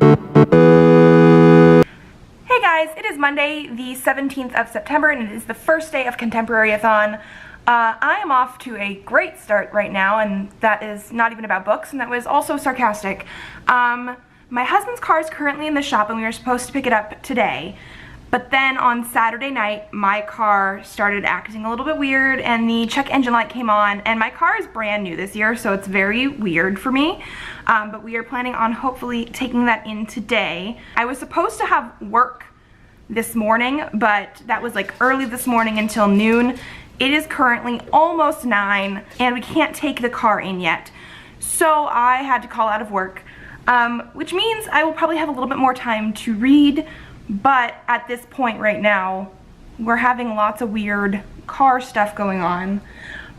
Hey guys, it is Monday the 17th of September and it is the first day of Contemporary-a-thon. I am off to a great start right now, and that is not even about books, and that was also sarcastic. My husband's car is currently in the shop and we were supposed to pick it up today. But then on Saturday night, my car started acting a little bit weird and the check engine light came on, and my car is brand new this year, so it's very weird for me. But we are planning on hopefully taking that in today. I was supposed to have work this morning, but that was like early this morning until noon. It is currently almost 9 and we can't take the car in yet. So I had to call out of work, which means I will probably have a little bit more time to read. But at this point right now, we're having lots of weird car stuff going on.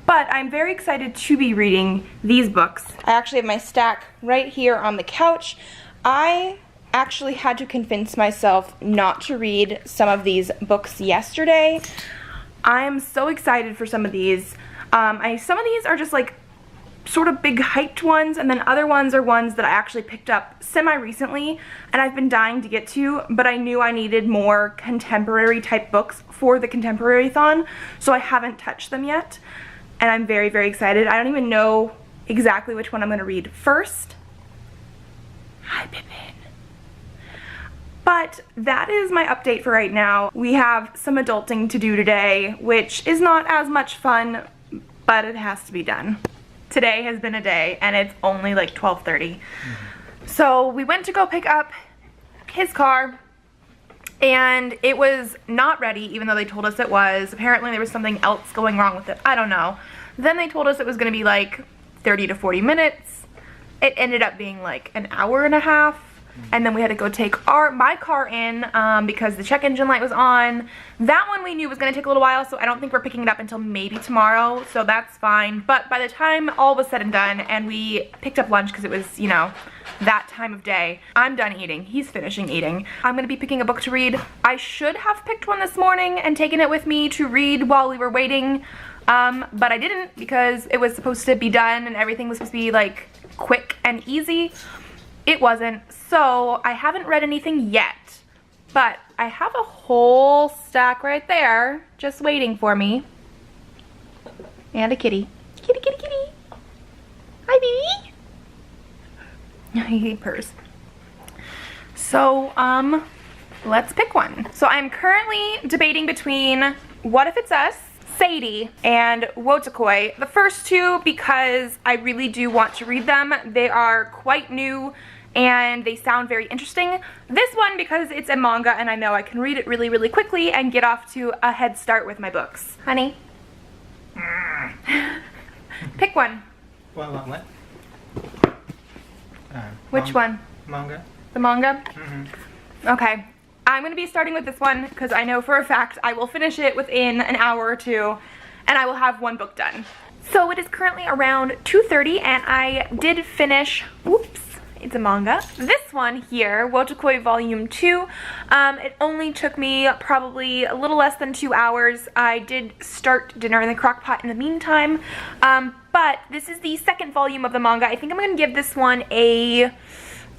But I'm very excited to be reading these books. I actually have my stack right here on the couch. I actually had to convince myself not to read some of these books yesterday. I am so excited for some of these. Some of these are just like sort of big hyped ones, and then other ones are ones that I actually picked up semi-recently and I've been dying to get to, but I knew I needed more contemporary type books for the Contemporary-a-thon, so I haven't touched them yet, and I'm very, very excited. I don't even know exactly which one I'm going to read first. Hi, Pippin. But that is my update for right now. We have some adulting to do today, which is not as much fun, but it has to be done. Today has been a day and it's only like 12:30. So we went to go pick up his car and it was not ready, even though they told us it was. Apparently there was something else going wrong with it. I don't know. Then they told us it was going to be like 30 to 40 minutes. It ended up being like an hour and a half. And then we had to go take my car in because the check engine light was on. That one we knew was going to take a little while, so I don't think we're picking it up until maybe tomorrow, so that's fine. But by the time all was said and done and we picked up lunch because it was, you know, that time of day, I'm done eating. He's finishing eating. I'm going to be picking a book to read. I should have picked one this morning and taken it with me to read while we were waiting, but I didn't because it was supposed to be done and everything was supposed to be like quick and easy. It wasn't, so I haven't read anything yet, but I have a whole stack right there just waiting for me. And a kitty. Kitty, kitty, kitty. Hi, baby. He purrs. So, let's pick one. So I'm currently debating between What If It's Us, Sadie, and Wotakoi. The first two because I really do want to read them. They are quite new and they sound very interesting. This one because it's a manga and I know I can read it really, really quickly and get off to a head start with my books. Honey? Pick one. What? Which one? Manga. The manga? Mm-hmm. Okay. I'm going to be starting with this one because I know for a fact I will finish it within an hour or two and I will have one book done. So it is currently around 2:30 and I did finish, whoops, it's a manga. This one here, Wotakoi Volume 2, it only took me probably a little less than 2 hours. I did start dinner in the crock pot in the meantime, but this is the second volume of the manga. I think I'm going to give this one a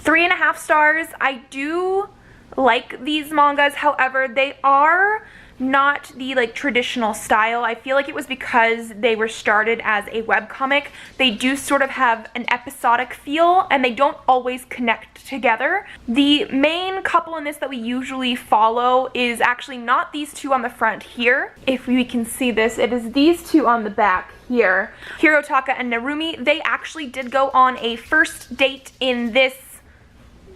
3.5 stars. I do like these mangas, however, they are not the like traditional style. I feel like it was because they were started as a webcomic. They do sort of have an episodic feel and they don't always connect together. The main couple in this that we usually follow is actually not these two on the front here. If we can see this, it is these two on the back here. Hirotaka and Narumi. They actually did go on a first date in this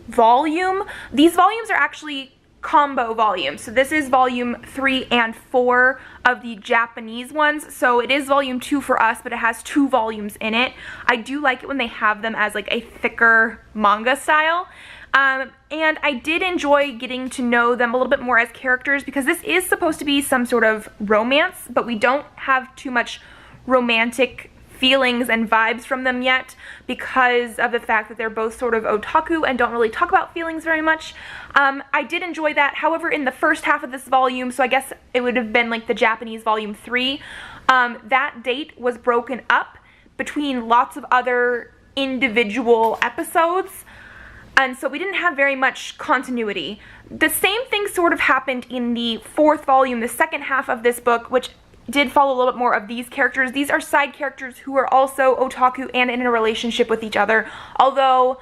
volume. These volumes are actually combo volumes. So this is volume 3 and 4 of the Japanese ones. So it is volume 2 for us, but it has 2 volumes in it. I do like it when they have them as like a thicker manga style. And I did enjoy getting to know them a little bit more as characters because this is supposed to be some sort of romance, but we don't have too much romantic feelings and vibes from them yet because of the fact that they're both sort of otaku and don't really talk about feelings very much. I did enjoy that. However, in the first half of this volume, so I guess it would have been like the Japanese volume 3, that date was broken up between lots of other individual episodes. and so we didn't have very much continuity. The same thing sort of happened in the 4th volume, the second half of this book, which did follow a little bit more of these characters. These are side characters who are also otaku and in a relationship with each other, although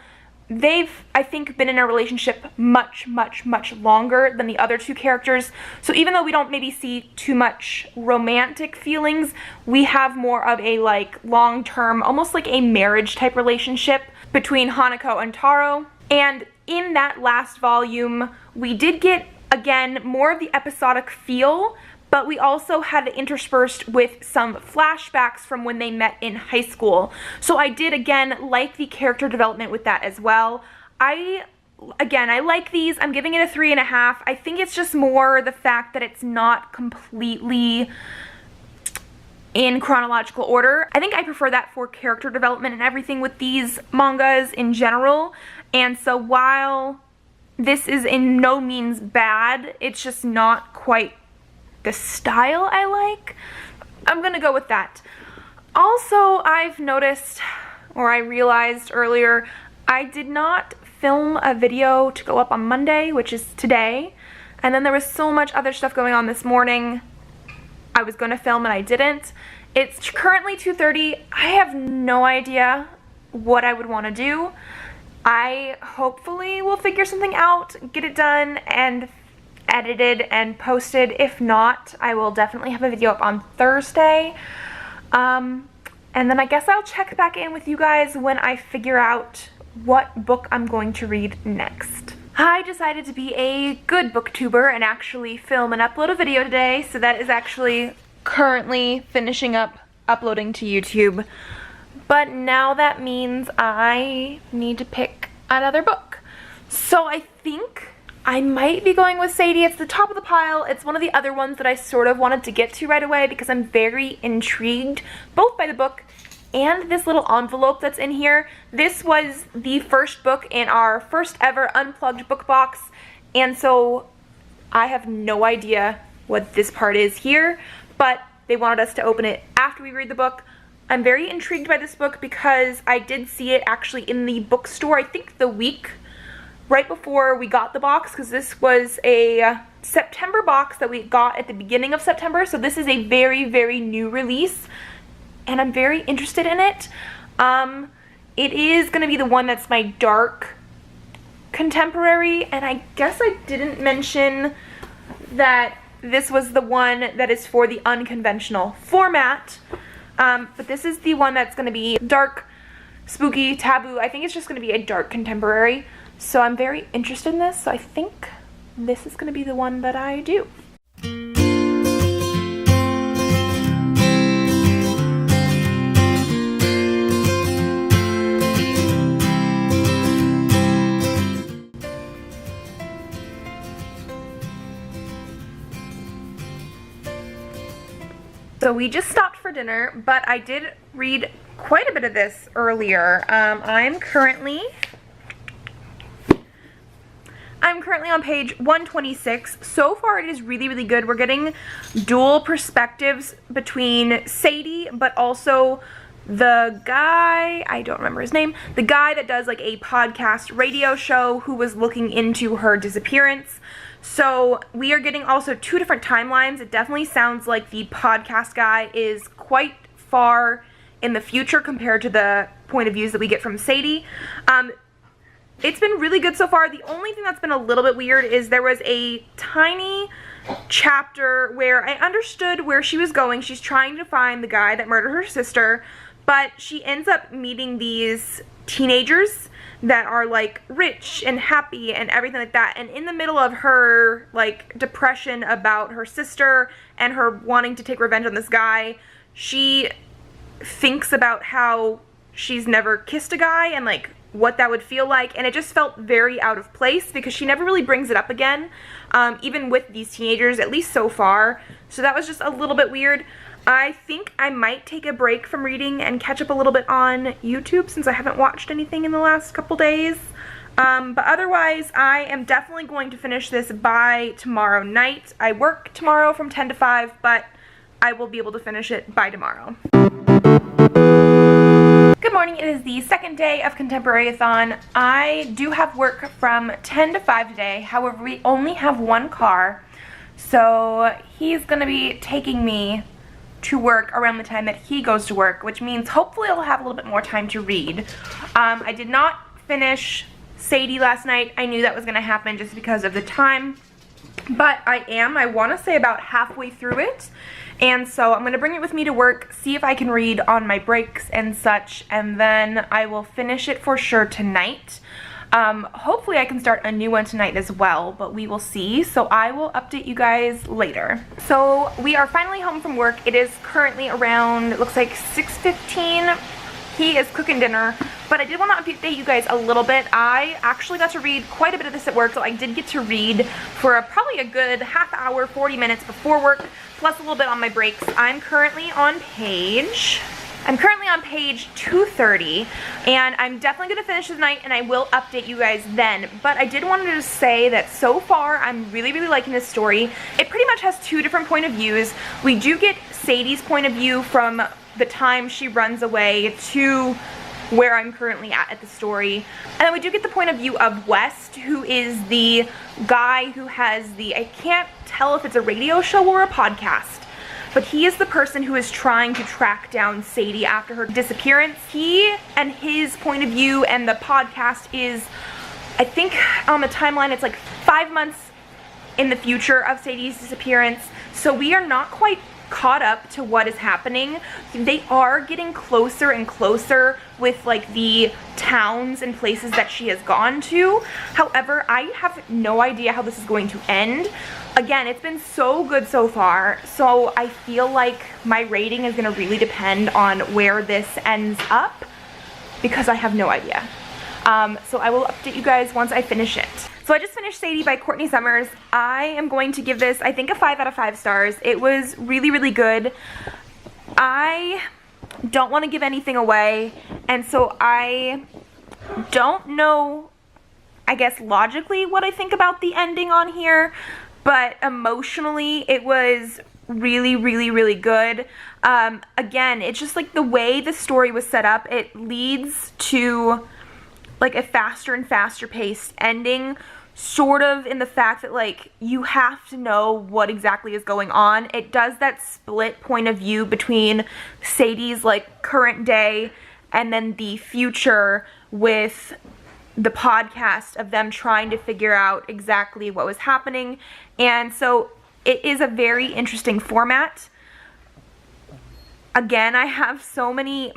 they've, I think, been in a relationship much longer than the other 2 characters. So even though we don't maybe see too much romantic feelings, we have more of a like long-term, almost like a marriage type relationship between Hanako and Taro. And in that last volume, we did get, again, more of the episodic feel, but we also had it interspersed with some flashbacks from when they met in high school. So I did, again, like the character development with that as well. I like these. I'm giving it a 3.5. I think it's just more the fact that it's not completely in chronological order. I think I prefer that for character development and everything with these mangas in general. And so while this is in no means bad, it's just not quite the style I like. I'm gonna go with that. Also, I've noticed, or I realized earlier, I did not film a video to go up on Monday, which is today, and then there was so much other stuff going on this morning. I was gonna film and I didn't. It's currently 2:30. I have no idea what I would want to do. I hopefully will figure something out, get it done, and edited and posted. If not, I will definitely have a video up on Thursday. And then I guess I'll check back in with you guys when I figure out what book I'm going to read next. I decided to be a good booktuber and actually film and upload a video today, so that is actually currently finishing up uploading to YouTube. But now that means I need to pick another book. So I think I might be going with Sadie. It's the top of the pile. It's one of the other ones that I sort of wanted to get to right away because I'm very intrigued both by the book and this little envelope that's in here. This was the first book in our first ever Unplugged book box, and so I have no idea what this part is here, but they wanted us to open it after we read the book. I'm very intrigued by this book because I did see it actually in the bookstore, I think the week right before we got the box, because this was a September box that we got at the beginning of September, so this is a very new release, and I'm very interested in it. It is going to be the one that's my dark contemporary, and I guess I didn't mention that this was the one that is for the unconventional format, but this is the one that's going to be dark, spooky, taboo. I think it's just going to be a dark contemporary. So I'm very interested in this, so I think this is going to be the one that I do. So we just stopped for dinner, but I did read quite a bit of this earlier. I'm currently on page 126. So far it is really good. We're getting dual perspectives between Sadie, but also the guy, I don't remember his name, the guy that does like a podcast radio show who was looking into her disappearance. So we are getting also 2 different timelines. It definitely sounds like the podcast guy is quite far in the future compared to the point of views that we get from Sadie. It's been really good so far. The only thing that's been a little bit weird is there was a tiny chapter where I understood where she was going. She's trying to find the guy that murdered her sister, but she ends up meeting these teenagers that are like rich and happy and everything like that, and in the middle of her like depression about her sister and her wanting to take revenge on this guy, she thinks about how she's never kissed a guy and like what that would feel like, and it just felt very out of place because she never really brings it up again, even with these teenagers, at least so far. So that was just a little bit weird. I think I might take a break from reading and catch up a little bit on YouTube since I haven't watched anything in the last couple days. But otherwise, I am definitely going to finish this by tomorrow night. I work tomorrow from 10 to 5, but I will be able to finish it by tomorrow. Good morning. It is the second day of Contemporary-a-thon. I do have work from 10 to 5 today. However, we only have one car, so he's going to be taking me to work around the time that he goes to work, which means hopefully I'll have a little bit more time to read. I did not finish Sadie last night. I knew that was going to happen just because of the time, but I want to say about halfway through it. And so I'm going to bring it with me to work, see if I can read on my breaks and such, and then I will finish it for sure tonight. Hopefully I can start a new one tonight as well, but we will see. So I will update you guys later. So we are finally home from work. It is currently around, it looks like 6:15. He is cooking dinner, but I did want to update you guys a little bit. I actually got to read quite a bit of this at work, so I did get to read for probably a good half hour, 40 minutes before work, plus a little bit on my breaks. I'm currently on page 230, and I'm definitely going to finish tonight, and I will update you guys then. But I did want to just say that so far, I'm really, really liking this story. It pretty much has two different point of views. We do get Sadie's point of view from the time she runs away to where I'm currently at the story. And then we do get the point of view of West, who is the guy who has I can't tell if it's a radio show or a podcast, but he is the person who is trying to track down Sadie after her disappearance. He and his point of view and the podcast is, I think on the timeline, it's like 5 months in the future of Sadie's disappearance. So we are not quite caught up to what is happening. They are getting closer and closer with like the towns and places that she has gone to. However, I have no idea how this is going to end. Again, it's been so good so far, so I feel like my rating is going to really depend on where this ends up, because I have no idea. So I will update you guys once I finish it. So I just finished Sadie by Courtney Summers. I am going to give this, I think, a 5 out of 5 stars. It was really, really good. I don't want to give anything away, and so I don't know, I guess, logically what I think about the ending on here, but emotionally it was really, really, really good. Again, it's just like the way the story was set up, it leads to like a faster and faster paced ending, sort of in the fact that like you have to know what exactly is going on. It does that split point of view between Sadie's like current day and then the future with the podcast of them trying to figure out exactly what was happening. And so it is a very interesting format. Again, I have so many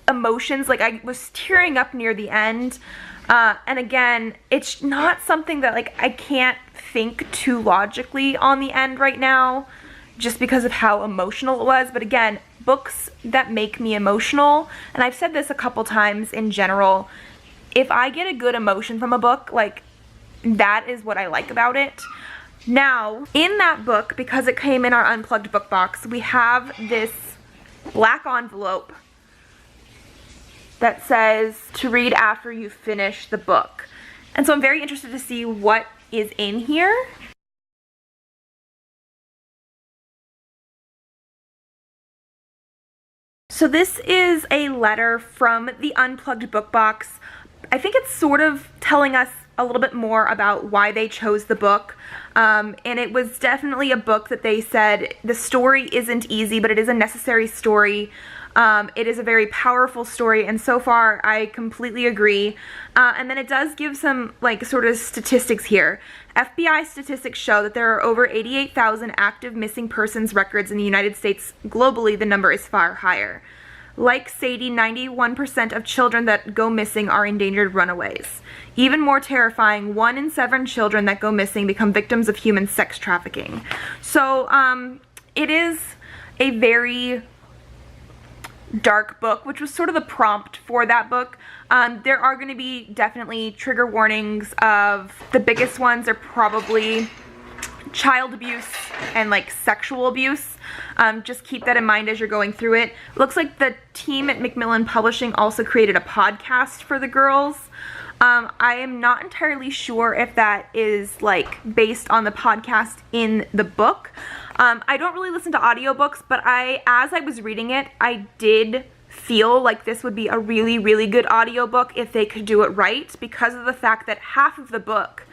emotions, like I was tearing up near the end, and again, it's not something that like I can't think too logically on the end right now just because of how emotional it was. But again, books that make me emotional, and I've said this a couple times in general, if I get a good emotion from a book, like that is what I like about it. Now, in that book, because it came in our unplugged book box, we have this black envelope that says to read after you finish the book. And so I'm very interested to see what is in here. So this is a letter from the unplugged book box. I think it's sort of telling us a little bit more about why they chose the book. And it was definitely a book that they said the story isn't easy, but it is a necessary story. It is a very powerful story, and so far I completely agree. And then it does give some like sort of statistics here. FBI statistics show that there are over 88,000 active missing persons records in the United States. Globally, the number is far higher. Like Sadie, 91% of children that go missing are endangered runaways. Even more terrifying, 1 in 7 children that go missing become victims of human sex trafficking. So it is a very dark book, which was sort of the prompt for that book. There are going to be definitely trigger warnings. Of the biggest ones are probably child abuse and like sexual abuse. Just keep that in mind as you're going through it. Looks like the team at Macmillan Publishing also created a podcast for the girls. I am not entirely sure if that is like based on the podcast in the book. I don't really listen to audiobooks, but as I was reading it, I did feel like this would be a really, really good audiobook if they could do it right, because of the fact that half of the book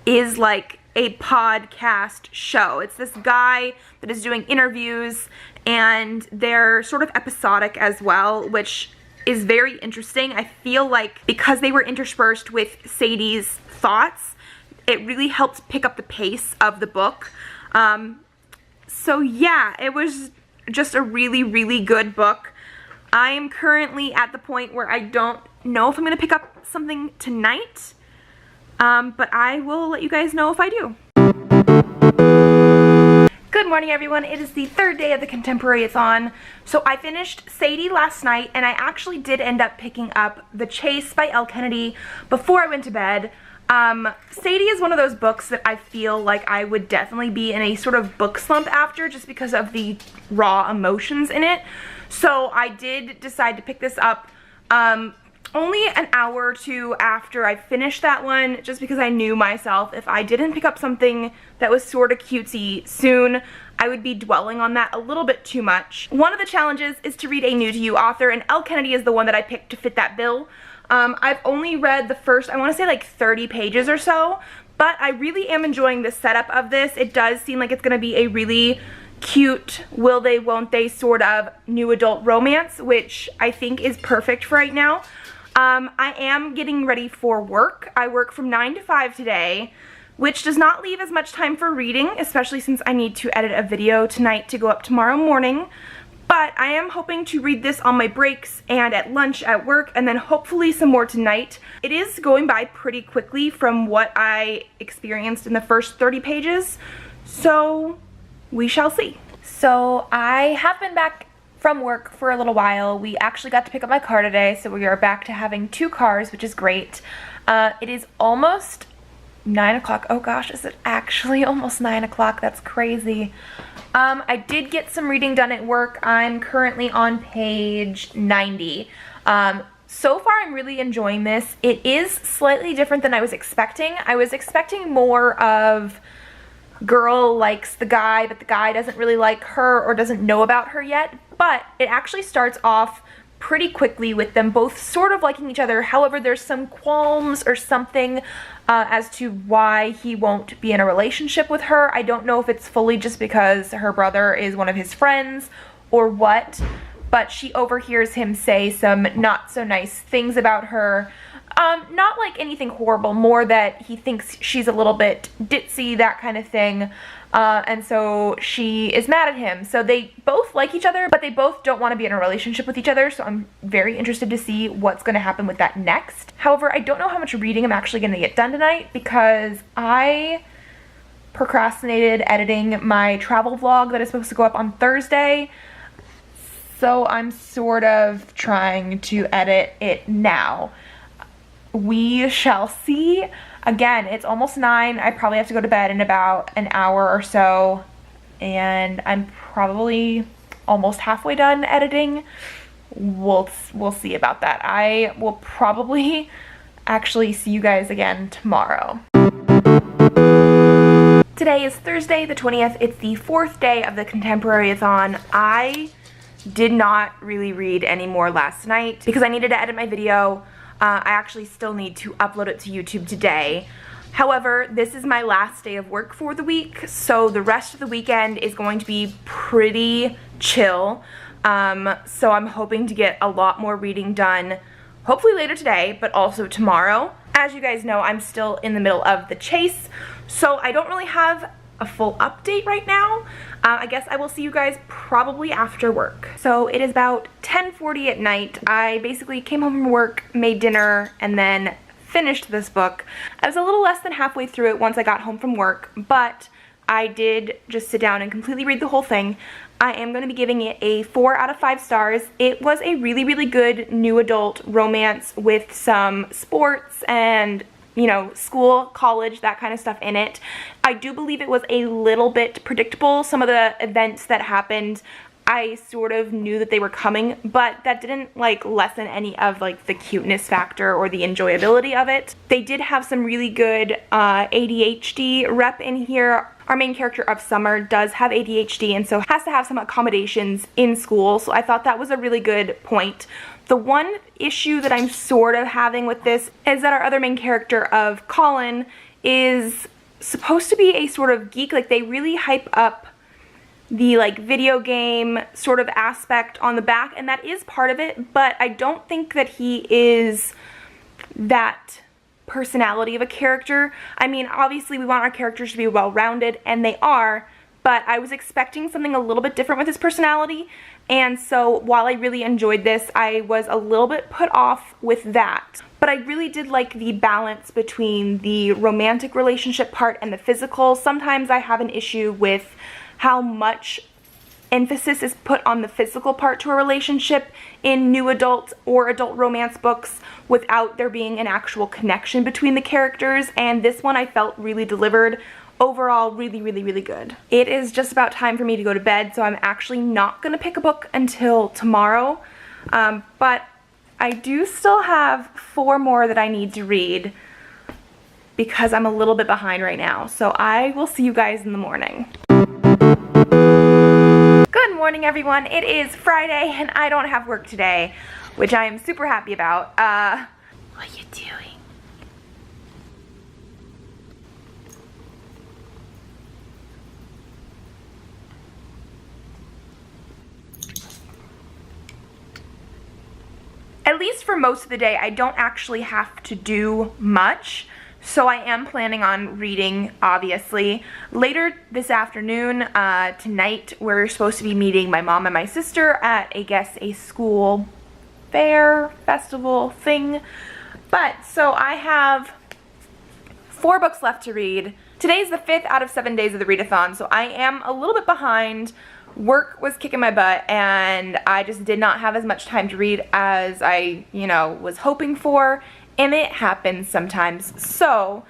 is like a podcast show. It's this guy that is doing interviews, and they're sort of episodic as well, which is very interesting. I feel like because they were interspersed with Sadie's thoughts, it really helped pick up the pace of the book. So yeah, it was just a really, really good book. I am currently at the point where I don't know if I'm going to pick up something tonight, but I will let you guys know if I do. Good morning, everyone. It is the third day of the Contemporary-a-thon. So I finished Sadie last night, and I actually did end up picking up The Chase by Elle Kennedy before I went to bed. Sadie is one of those books that I feel like I would definitely be in a sort of book slump after, just because of the raw emotions in it. So I did decide to pick this up only an hour or two after I finished that one, just because I knew myself, if I didn't pick up something that was sort of cutesy soon, I would be dwelling on that a little bit too much. One of the challenges is to read a new to you author, and Elle Kennedy is the one that I picked to fit that bill. I've only read the first, I want to say like 30 pages or so, but I really am enjoying the setup of this. It does seem like it's going to be a really cute, will they, won't they sort of new adult romance, which I think is perfect for right now. I am getting ready for work. I work from 9 to 5 today, which does not leave as much time for reading, especially since I need to edit a video tonight to go up tomorrow morning. But I am hoping to read this on my breaks and at lunch at work, and then hopefully some more tonight. It is going by pretty quickly from what I experienced in the first 30 pages, so we shall see. So I have been back from work for a little while. We actually got to pick up my car today, so we are back to having 2 cars, which is great. It is almost 9 o'clock. Oh gosh, is it actually almost 9 o'clock? That's crazy. I did get some reading done at work. I'm currently on page 90. So far I'm really enjoying this. It is slightly different than I was expecting. I was expecting more of girl likes the guy, but the guy doesn't really like her or doesn't know about her yet. But it actually starts off pretty quickly with them both sort of liking each other. However, there's some qualms or something as to why he won't be in a relationship with her. I don't know if it's fully just because her brother is one of his friends or what, but she overhears him say some not so nice things about her. Not like anything horrible, more that he thinks she's a little bit ditzy, that kind of thing. And so she is mad at him. So they both like each other, but they both don't want to be in a relationship with each other. So I'm very interested to see what's going to happen with that next. However, I don't know how much reading I'm actually going to get done tonight, because I procrastinated editing my travel vlog that is supposed to go up on Thursday. So I'm sort of trying to edit it now. We shall see. Again, it's almost 9. I probably have to go to bed in about an hour or so, and I'm probably almost halfway done editing. We'll see about that. I will probably actually see you guys again tomorrow. Today is Thursday the 20th. It's the 4th day of the Contemporary-a-thon. I did not really read any more last night because I needed to edit my video. I actually still need to upload it to YouTube today. However, this is my last day of work for the week, so the rest of the weekend is going to be pretty chill. So I'm hoping to get a lot more reading done, hopefully later today, but also tomorrow. As you guys know, I'm still in the middle of The Chase, so I don't really have a full update right now. I guess I will see you guys probably after work. So it is about 10:40 at night. I basically came home from work, made dinner, and then finished this book. I was a little less than halfway through it once I got home from work, but I did just sit down and completely read the whole thing. I am going to be giving it a 4 out of 5 stars. It was a really, really good new adult romance with some sports and, you know, school, college, that kind of stuff in it. I do believe it was a little bit predictable. Some of the events that happened, I sort of knew that they were coming, but that didn't like lessen any of like the cuteness factor or the enjoyability of it. They did have some really good ADHD rep in here. our main character of Summer does have ADHD and so has to have some accommodations in school, so I thought that was a really good point. The one issue that I'm sort of having with this is that our other main character of Colin is supposed to be a sort of geek. Like, they really hype up the like video game sort of aspect on the back, and that is part of it, but I don't think that he is that personality of a character. I mean, obviously we want our characters to be well-rounded, and they are, but I was expecting something a little bit different with his personality, and so while I really enjoyed this, I was a little bit put off with that. But I really did like the balance between the romantic relationship part and the physical. Sometimes I have an issue with how much emphasis is put on the physical part to a relationship in new adult or adult romance books without there being an actual connection between the characters, and this one I felt really delivered. Overall, really, really, really good. It is just about time for me to go to bed, so I'm actually not gonna pick a book until tomorrow, but I do still have 4 more that I need to read because I'm a little bit behind right now, so I will see you guys in the morning. Good morning, everyone. It is Friday and I don't have work today, which I am super happy about. What are you doing? At least for most of the day, I don't actually have to do much. So I am planning on reading, obviously. Later this afternoon, tonight, we're supposed to be meeting my mom and my sister at, I guess, a school fair, festival thing. But, so I have 4 books left to read. Today's the 5th out of 7 days of the readathon, so I am a little bit behind. Work was kicking my butt, and I just did not have as much time to read as I, was hoping for. And it happens sometimes. So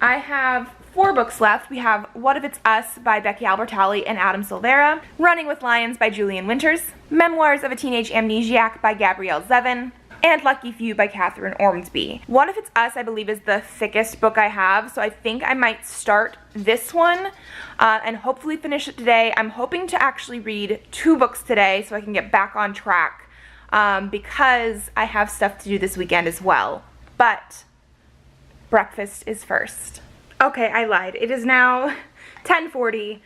I have 4 books left. We have What If It's Us by Becky Albertalli and Adam Silvera, Running with Lions by Julian Winters, Memoirs of a Teenage Amnesiac by Gabrielle Zevin, and Lucky Few by Catherine Ormsby. What If It's Us, I believe, is the thickest book I have, so I think I might start this one and hopefully finish it today. I'm hoping to actually read 2 books today so I can get back on track because I have stuff to do this weekend as well. But breakfast is first. Okay, I lied. It is now 10:40.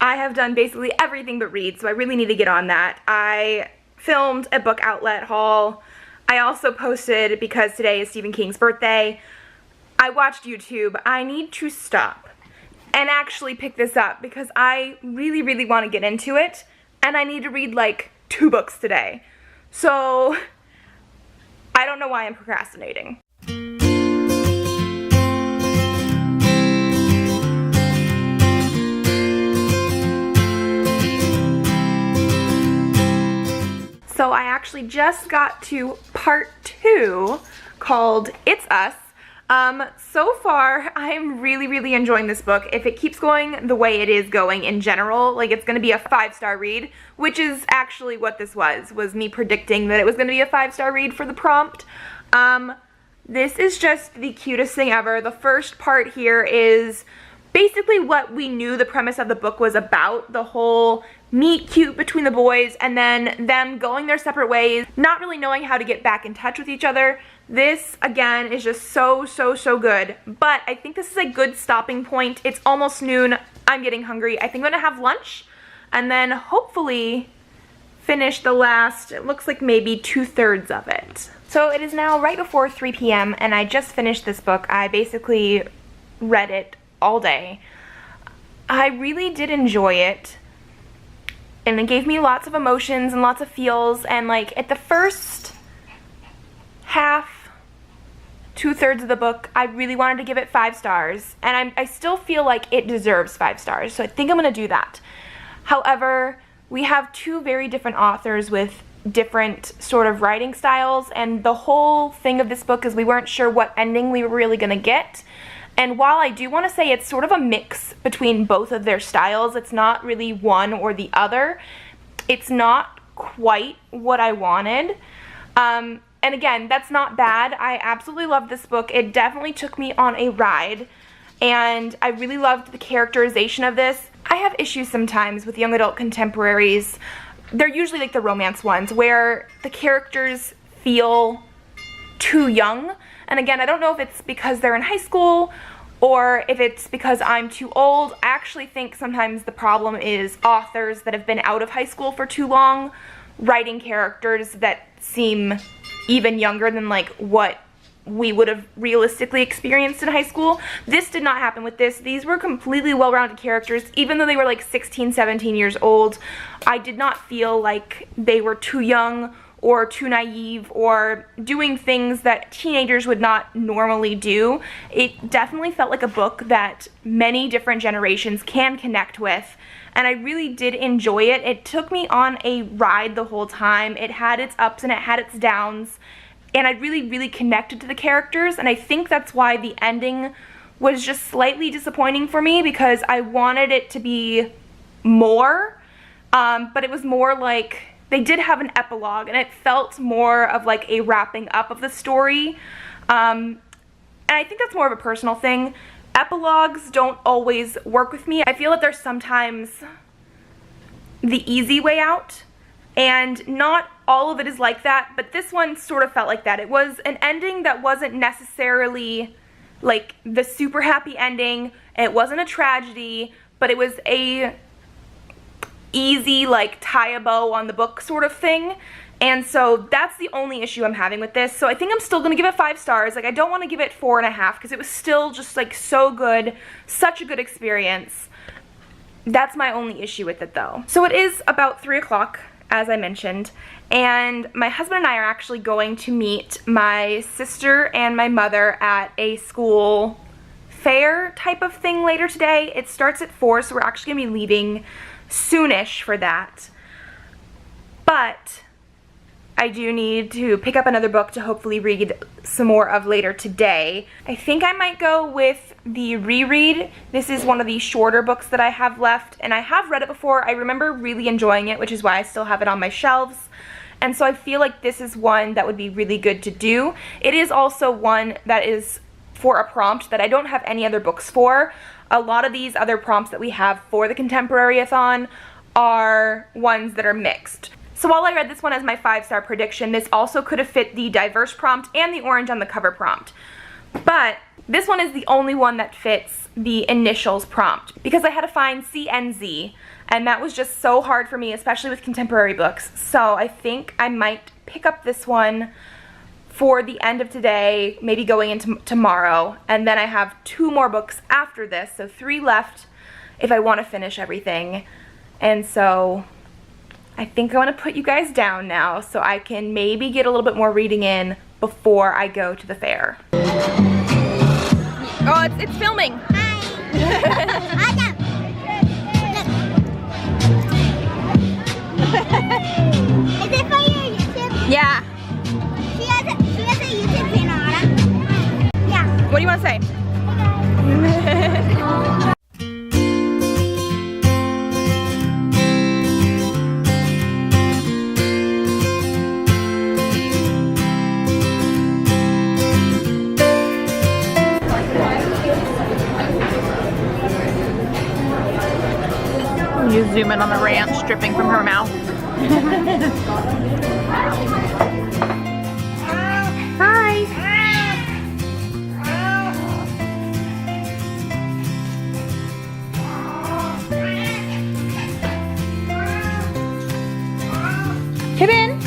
I have done basically everything but read, so I really need to get on that. I filmed a book outlet haul. I also posted, because today is Stephen King's birthday, I watched YouTube. I need to stop and actually pick this up because I really, really want to get into it, and I need to read like 2 books today. So I don't know why I'm procrastinating. So I actually just got to part 2 called It's Us. So far, I'm really, really enjoying this book. If it keeps going the way it is going in general, like, it's gonna be a 5-star read, which is actually what this was me predicting that it was gonna be a 5-star read for the prompt. This is just the cutest thing ever. The first part here is basically what we knew the premise of the book was about, the whole meet cute between the boys and then them going their separate ways, not really knowing how to get back in touch with each other. This, again, is just so, so, so good. But I think this is a good stopping point. It's almost noon. I'm getting hungry. I think I'm gonna have lunch and then hopefully finish the last, it looks like maybe 2/3 of it. So it is now right before 3 p.m. and I just finished this book. I basically read it all day. I really did enjoy it, and it gave me lots of emotions and lots of feels, and like at the first half, 2/3 of the book, I really wanted to give it 5 stars, and I still feel like it deserves 5 stars, so I think I'm gonna do that. However, we have 2 very different authors with different sort of writing styles, and the whole thing of this book is we weren't sure what ending we were really gonna get. And while I do want to say it's sort of a mix between both of their styles, it's not really one or the other. It's not quite what I wanted. And again, that's not bad. I absolutely love this book. It definitely took me on a ride. and I really loved the characterization of this. I have issues sometimes with young adult contemporaries. They're usually like the romance ones where the characters feel too young. And again, I don't know if it's because they're in high school or if it's because I'm too old. I actually think sometimes the problem is authors that have been out of high school for too long writing characters that seem even younger than like what we would have realistically experienced in high school. This did not happen with this. These were completely well-rounded characters, even though they were like 16, 17 years old. I did not feel like they were too young or too naive or doing things that teenagers would not normally do. It definitely felt like a book that many different generations can connect with, and I really did enjoy it. It took me on a ride the whole time. It had its ups and it had its downs, and I really connected to the characters, and I think that's why the ending was just slightly disappointing for me, because I wanted it to be more, but it was more like they did have an epilogue, and it felt more of like a wrapping up of the story, and I think that's more of a personal thing. Epilogues don't always work with me. I feel that they're sometimes the easy way out, and not all of it is like that, but this one sort of felt like that. It was an ending that wasn't necessarily like the super happy ending. It wasn't a tragedy, but it was a easy like tie a bow on the book sort of thing. And so that's the only issue I'm having with this. So I think I'm still gonna give it 5 stars. Like, I don't want to give it 4.5 because it was still just like so good, such a good experience. That's my only issue with it though. So it is about 3 o'clock, as I mentioned, and my husband and I are actually going to meet my sister and my mother at a school fair type of thing later today. It starts at 4, so we're actually gonna be leaving soonish for that. But I do need to pick up another book to hopefully read some more of later today. I think I might go with the reread. This is one of the shorter books that I have left, and I have read it before. I remember really enjoying it, which is why I still have it on my shelves. And so I feel like this is one that would be really good to do. It is also one that is for a prompt that I don't have any other books for. A lot of these other prompts that we have for the Contemporary-a-thon are ones that are mixed. So while I read this one as my 5-star prediction, this also could have fit the diverse prompt and the orange on the cover prompt. But this one is the only one that fits the initials prompt, because I had to find C and Z, and that was just so hard for me, especially with contemporary books. So I think I might pick up this one for the end of today, maybe going into tomorrow, and then I have 2 more books after this, so 3 left if I want to finish everything. And so I think I want to put you guys down now so I can maybe get a little bit more reading in before I go to the fair. Oh, it's filming. Hi. Is it for your YouTube? Yeah. She has a YouTube channel, Anna. Yeah. What do you want to say? You zoom in on the ranch dripping from her mouth. Hi. Kevin,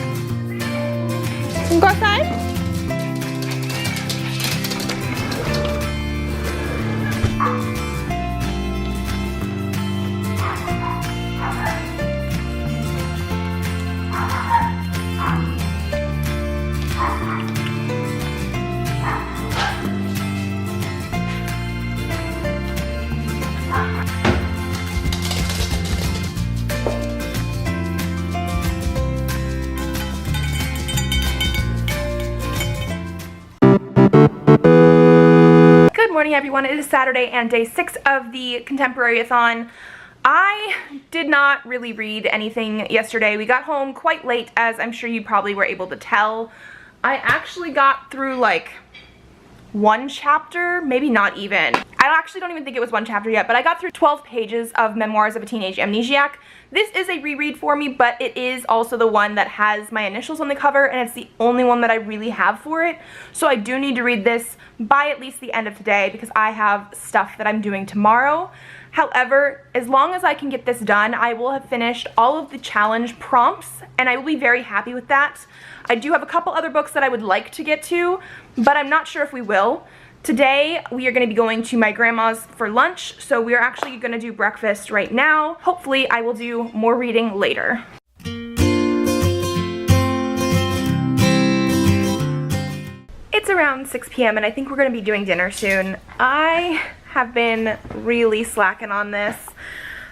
can you go outside? Good morning, everyone. It is Saturday and day 6 of the Contemporary-a-thon. I did not really read anything yesterday. We got home quite late, as I'm sure you probably were able to tell. I actually got through like one chapter, maybe not even. I actually don't even think it was one chapter yet, but I got through 12 pages of Memoirs of a Teenage Amnesiac. This is a reread for me, but it is also the one that has my initials on the cover, and it's the only one that I really have for it. So I do need to read this by at least the end of today because I have stuff that I'm doing tomorrow. However, as long as I can get this done, I will have finished all of the challenge prompts, and I will be very happy with that. I do have a couple other books that I would like to get to, but I'm not sure if we will. Today, we are going to be going to my grandma's for lunch, so we're actually going to do breakfast right now. Hopefully, I will do more reading later. It's around 6 p.m. and I think we're going to be doing dinner soon. I have been really slacking on this.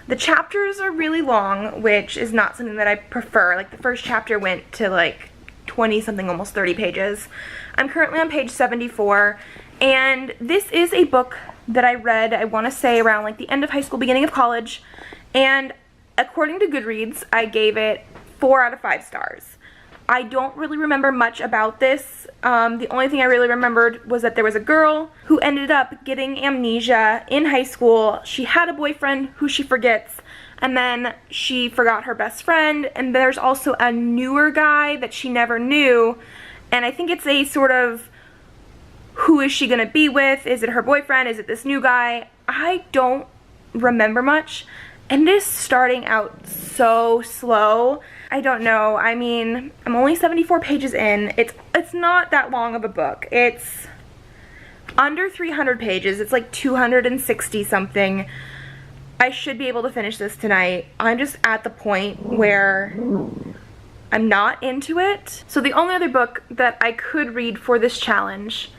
The chapters are really long, which is not something that I prefer. Like, the first chapter went to like 20 something, almost 30 pages. I'm currently on page 74, and this is a book that I read, I want to say around like the end of high school, beginning of college, and according to Goodreads, I gave it 4 out of 5 stars. I don't really remember much about this. The only thing I really remembered was that there was a girl who ended up getting amnesia in high school. She had a boyfriend who she forgets, and then she forgot her best friend, and there's also a newer guy that she never knew, and I think it's a sort of, who is she gonna be with? Is it her boyfriend? Is it this new guy? I don't remember much, and it is starting out so slow. I don't know. I mean, I'm only 74 pages in. It's not that long of a book. It's under 300 pages. It's like 260 something. I should be able to finish this tonight. I'm just at the point where I'm not into it. So the only other book that I could read for this challenge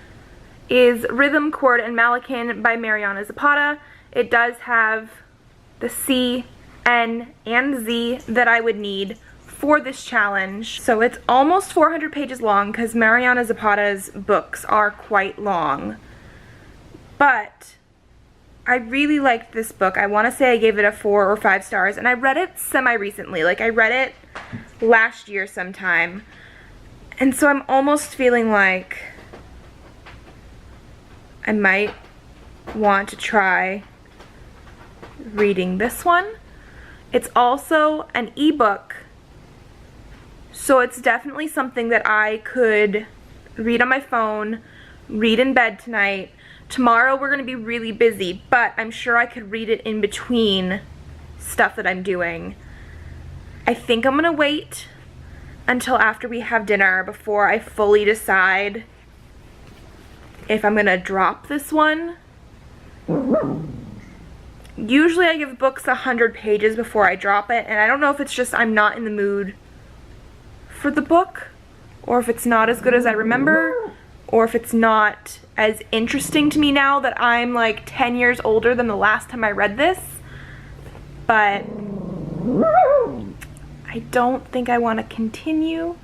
is Rhythm, Chord, and Malakin by Mariana Zapata. It does have the C, N, and Z that I would need for this challenge. So it's almost 400 pages long because Mariana Zapata's books are quite long. But I really liked this book. I want to say I gave it a 4 or 5 stars, and I read it semi-recently. Like, I read it last year sometime. And so I'm almost feeling like I might want to try reading this one. It's also an ebook, so it's definitely something that I could read on my phone, read in bed tonight. Tomorrow we're going to be really busy, but I'm sure I could read it in between stuff that I'm doing. I think I'm going to wait until after we have dinner before I fully decide if I'm going to drop this one. Usually I give books 100 pages before I drop it, and I don't know if it's just I'm not in the mood for the book, or if it's not as good as I remember, or if it's not as interesting to me now that I'm like 10 years older than the last time I read this. But I don't think I want to continue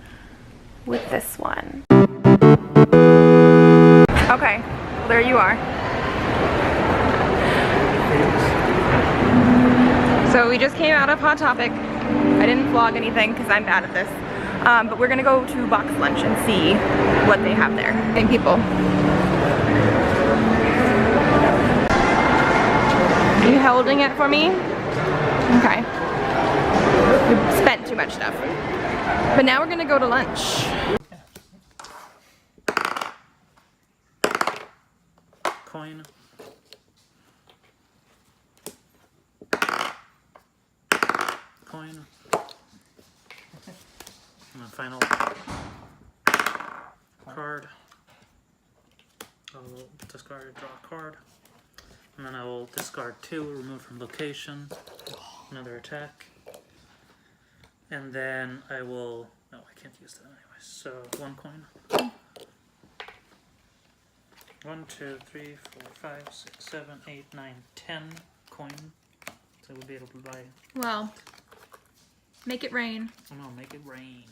with this one. Okay, well, there you are. So we just came out of Hot Topic. I didn't vlog anything because I'm bad at this. But we're gonna go to Box Lunch and see what they have there. And people. Are you holding it for me? Okay. We spent too much stuff. But now we're gonna go to lunch. Coin. Coin. And then final card. I will discard, draw a card. And then I will discard 2, remove from location, another attack. And then I will, no, I can't use that anyway. So 1 coin. 1, 2, 3, 4, 5, 6, 7, 8, 9, 10 coin. So we'll be able to buy. Well, make it rain. Oh no, make it rain.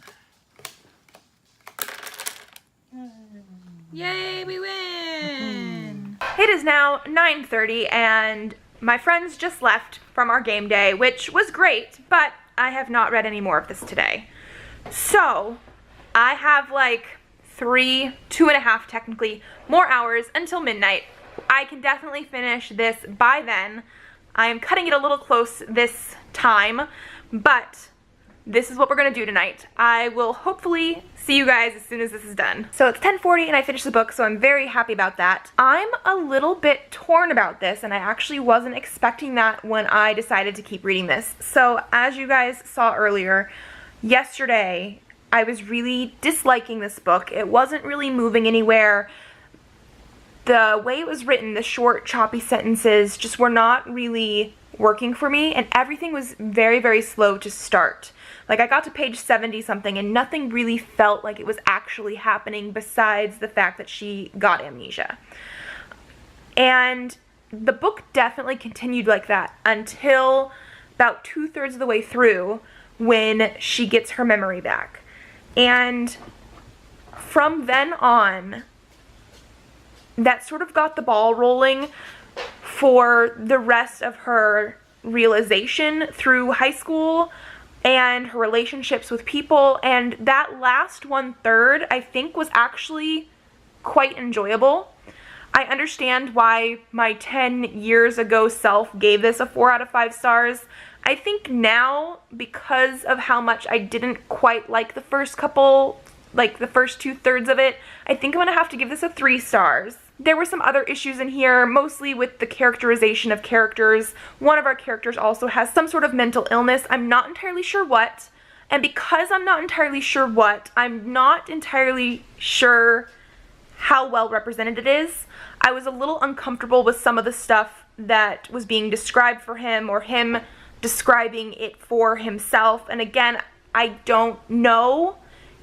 Yay, we win! It is now 9:30 and my friends just left from our game day, which was great, but I have not read any more of this today. So, I have like 2.5 technically, more hours until midnight. I can definitely finish this by then. I am cutting it a little close this time, but this is what we're gonna do tonight. I will hopefully see you guys as soon as this is done. So it's 10:40 and I finished the book, so I'm very happy about that. I'm a little bit torn about this, and I actually wasn't expecting that when I decided to keep reading this. So as you guys saw earlier, yesterday I was really disliking this book. It wasn't really moving anywhere. The way it was written, the short, choppy sentences just were not really working for me, and everything was very, very slow to start. Like, I got to page 70 something and nothing really felt like it was actually happening besides the fact that she got amnesia. And the book definitely continued like that until about 2/3 of the way through, when she gets her memory back. And from then on, that sort of got the ball rolling for the rest of her realization through high school and her relationships with people. And that last 1/3, I think, was actually quite enjoyable. I understand why my 10 years ago self gave this a 4 out of 5 stars. I think now, because of how much I didn't quite like the first couple, like the first 2/3 of it, I think I'm gonna have to give this a 3 stars. There were some other issues in here, mostly with the characterization of characters. One of our characters also has some sort of mental illness. I'm not entirely sure what, and because I'm not entirely sure what, I'm not entirely sure how well represented it is. I was a little uncomfortable with some of the stuff that was being described for him, or him describing it for himself. And again, I don't know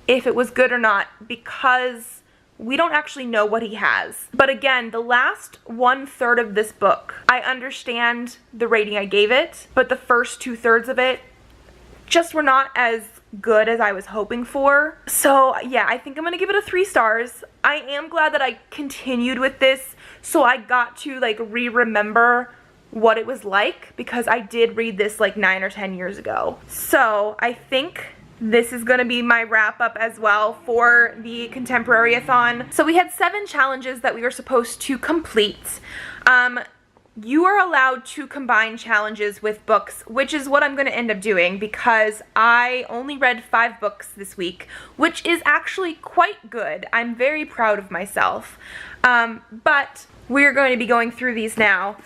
if it was good or not, because we don't actually know what he has. But again, the last 1/3 of this book, I understand the rating I gave it, but the first 2/3 of it just were not as good as I was hoping for. So yeah, I think I'm gonna give it a 3 stars. I am glad that I continued with this, so I got to like re-remember what it was like, because I did read this like 9 or 10 years ago. So I think this is gonna be my wrap up as well for the Contemporary-a-thon. So we had 7 challenges that we were supposed to complete. You are allowed to combine challenges with books, which is what I'm gonna end up doing, because I only read 5 books this week, which is actually quite good. I'm very proud of myself. But we're going to be going through these now.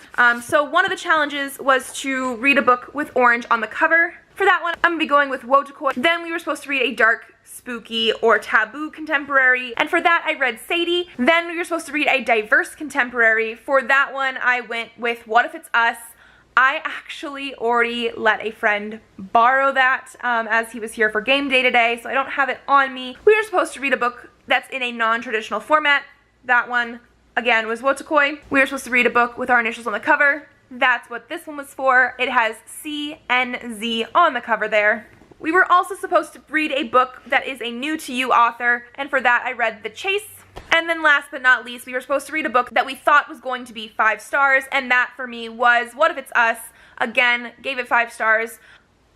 So one of the challenges was to read a book with orange on the cover. For that one, I'm gonna be going with Wotakoi. Then we were supposed to read a dark, spooky, or taboo contemporary, and for that I read Sadie. Then we were supposed to read a diverse contemporary. For that one, I went with What If It's Us. I actually already let a friend borrow that as he was here for game day today, so I don't have it on me. We were supposed to read a book that's in a non-traditional format. That one, again, was Wotakoi. We were supposed to read a book with our initials on the cover. That's what this one was for. It has CNZ on the cover there. We were also supposed to read a book that is a new to you author, and for that I read The Chase. And then last but not least, we were supposed to read a book that we thought was going to be 5 stars, and that for me was What If It's Us. Again, gave it 5 stars.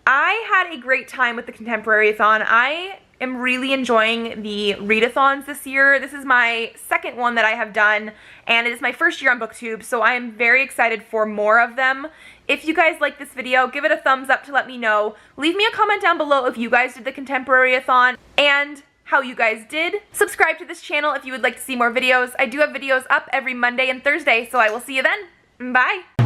I had a great time with the Contemporary-a-thon. I am really enjoying the readathons this year. This is my second one that I have done, and it is my first year on BookTube, so I am very excited for more of them. If you guys like this video, give it a thumbs up to let me know. Leave me a comment down below if you guys did the Contemporary-a-thon and how you guys did. Subscribe to this channel if you would like to see more videos. I do have videos up every Monday and Thursday, so I will see you then. Bye!